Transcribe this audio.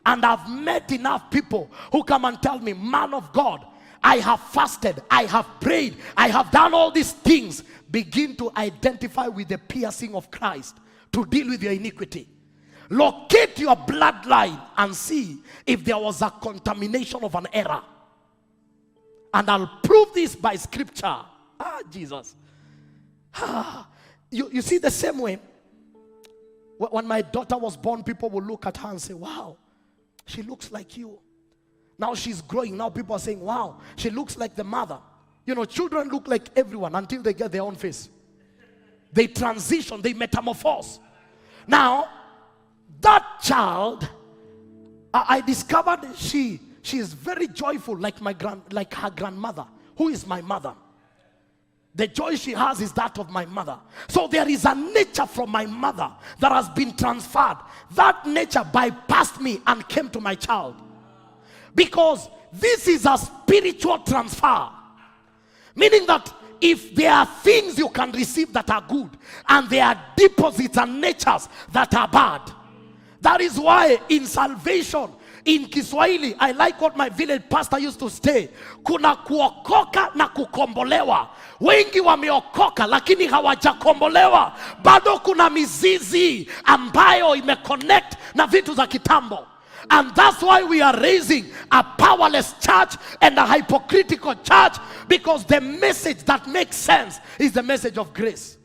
And I've met enough people who come and tell me, man of God, I have fasted, I have prayed, I have done all these things. Begin to identify with the piercing of Christ to deal with your iniquity. Locate your bloodline and see if there was a contamination of an error. And I'll prove this by scripture. Jesus. You see, the same way, when my daughter was born, people will look at her and say, wow, she looks like you. Now she's growing. Now people are saying, wow, she looks like the mother. You know, children look like everyone until they get their own face. They transition, they metamorphose. Now, that child, I discovered she is very joyful like her grandmother, who is my mother. The joy she has is that of my mother. So there is a nature from my mother that has been transferred. That nature bypassed me and came to my child. Because this is a spiritual transfer. Meaning that if there are things you can receive that are good, and there are deposits and natures that are bad. That is why in salvation, in Kiswahili, I like what my village pastor used to say. Kuna kuokoka na kukombolewa. Wengi wameokoka lakini hawajakombolewa. Bado kuna mizizi ambayo imeconnect na vitu za kitambo. And that's why we are raising a powerless church and a hypocritical church, because the message that makes sense is the message of grace.